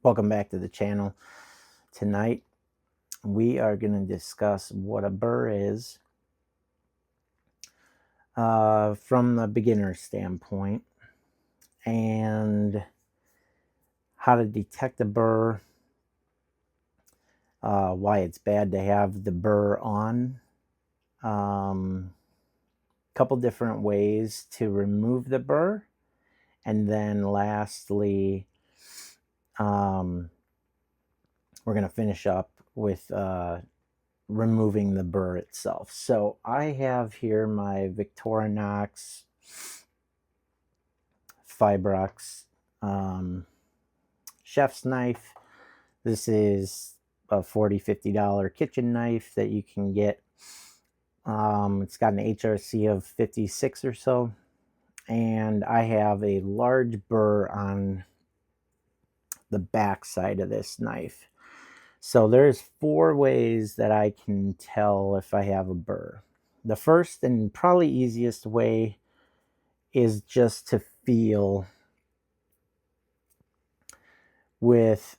Welcome back to the channel. Tonight we are going to discuss what a burr is from the beginner standpoint, and how to detect a burr, why it's bad to have the burr on, couple different ways to remove the burr, and then lastly we're going to finish up with removing the burr itself. So I have here my Victorinox Fibrox chef's knife. This is a $40–50 kitchen knife that you can get. It's got an HRC of 56 or so, and I have a large burr on the back side of this knife. So there's 4 ways that I can tell if I have a burr. The first and probably easiest way is just to feel with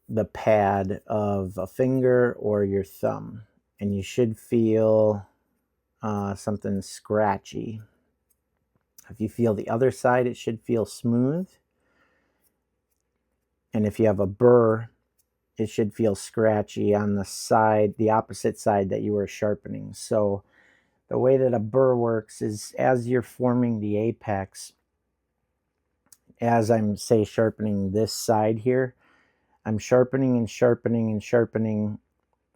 the pad of a finger or your thumb, and you should feel something scratchy. If you feel the other side, it should feel smooth. And if you have a burr, it should feel scratchy on the side, the opposite side that you were sharpening. So the way that a burr works is, as you're forming the apex, as I'm sharpening this side here, I'm sharpening and sharpening and sharpening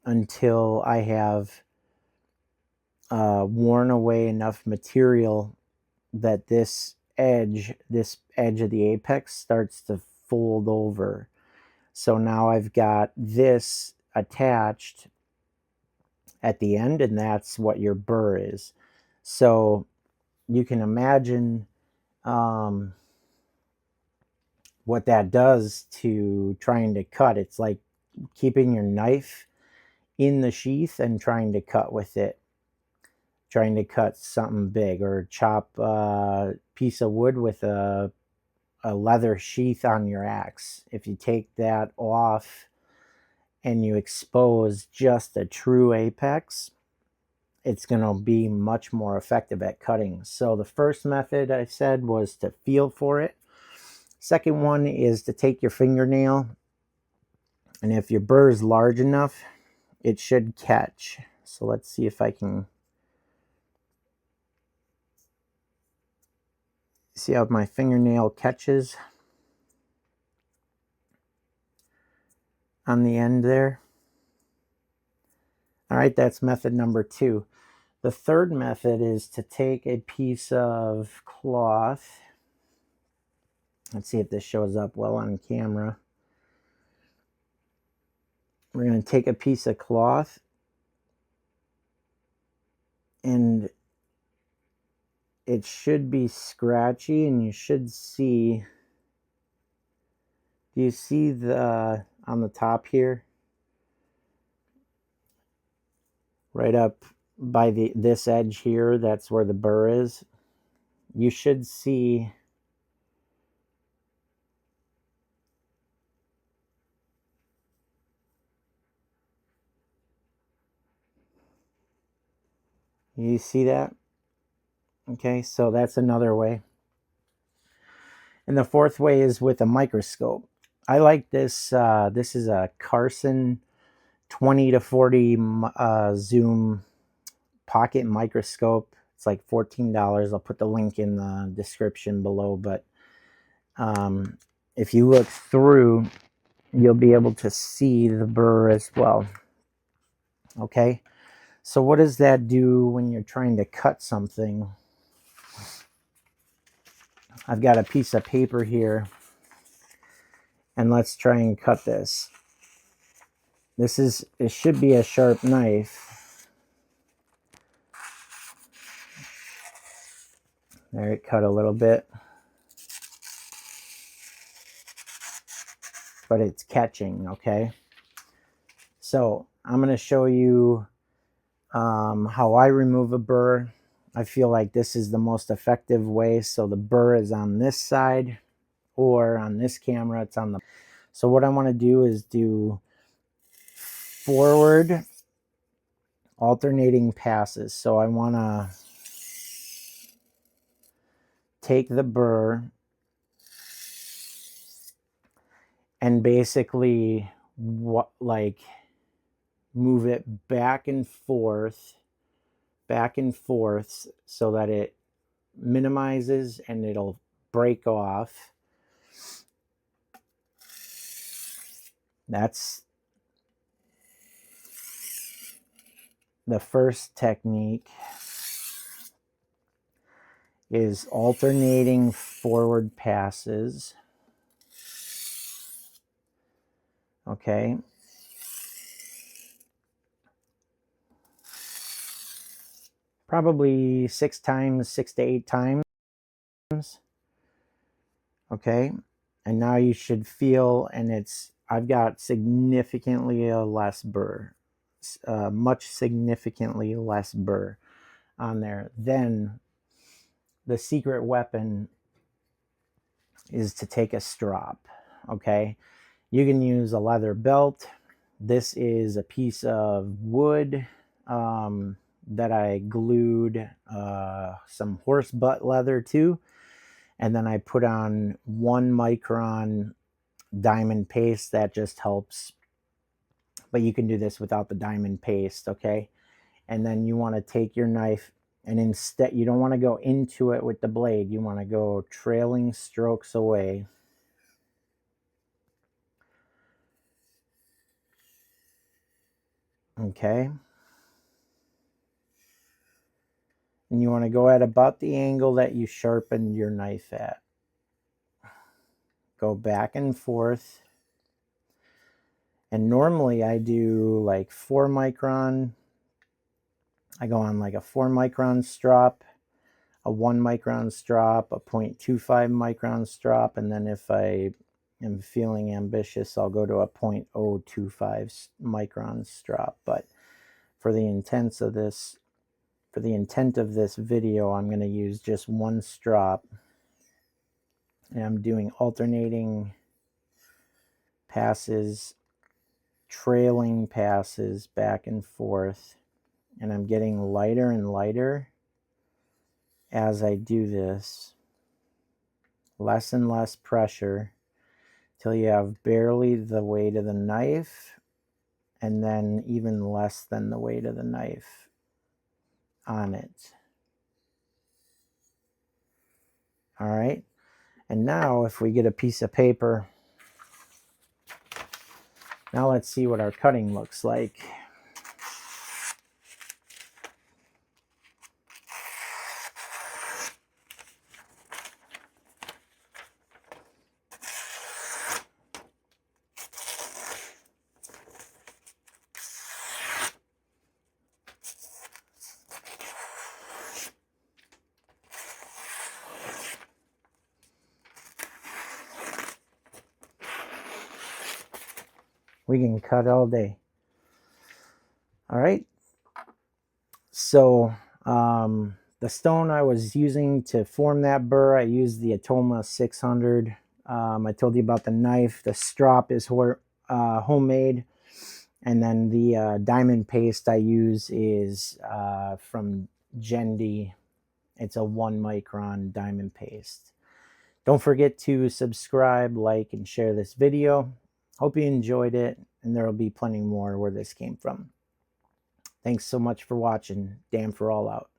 until I have worn away enough material that this edge of the apex starts to fold over. So now I've got this attached at the end, and that's what your burr is. So you can imagine what that does to trying to cut. It's like keeping your knife in the sheath and trying to cut with it, trying to cut something big, or chop a piece of wood with a leather sheath on your axe. If you take that off and you expose just a true apex, it's going to be much more effective at cutting. So the first method I said was to feel for it. Second one is to take your fingernail, and if your burr is large enough, it should catch. So let's see if I can see how my fingernail catches on the end there. All right, that's method number 2. The third method is to take a piece of cloth. Let's see if this shows up well on camera. We're going to take a piece of cloth, and it should be scratchy, and you should see, do you see the on the top here, right up by this edge here, that's where the burr is. You should see that? Okay, so that's another way. And the fourth way is with a microscope. I like this. This is a Carson 20–40 zoom pocket microscope. It's like $14. I'll put the link in the description below. But if you look through, you'll be able to see the burr as well. Okay, so what does that do when you're trying to cut something? I've got a piece of paper here, and let's try and cut this. It should be a sharp knife. There, it cut a little bit, but it's catching. Okay, so I'm going to show you how I remove a burr. I feel like this is the most effective way. So the burr is on this side, or on this camera, it's on the. So what I want to do is do forward alternating passes. So I want to take the burr and basically like move it back and forth so that it minimizes and it'll break off. That's the first technique, is alternating forward passes. Okay. Probably 6 to 8 times. Okay. And now you should feel, and I've got significantly less burr, much significantly less burr on there. Then the secret weapon is to take a strop. Okay. You can use a leather belt. This is a piece of wood that I glued some horse butt leather to, and then I put on 1 micron diamond paste. That just helps, but you can do this without the diamond paste. Okay. And then you want to take your knife, and instead you don't want to go into it with the blade, you want to go trailing strokes away. Okay. And you want to go at about the angle that you sharpened your knife at. Go back and forth. And normally I do like 4 micron. I go on like a 4 micron strop, a 1 micron strop, a 0.25 micron strop, and then if I am feeling ambitious, I'll go to a 0.025 micron strop. But for the intent of this video, I'm going to use just 1 strop, and I'm doing alternating passes, trailing passes back and forth, and I'm getting lighter and lighter as I do this, less and less pressure till you have barely the weight of the knife, and then even less than the weight of the knife on it. All right. And now if we get a piece of paper, now let's see what our cutting looks like. We can cut all day. All right. So the stone I was using to form that burr, I used the Atoma 600. I told you about the knife. The strop is homemade. And then the diamond paste I use is from Gendy. It's a 1 micron diamond paste. Don't forget to subscribe, like, and share this video. Hope you enjoyed it, and there will be plenty more where this came from. Thanks so much for watching. Dan for All Out.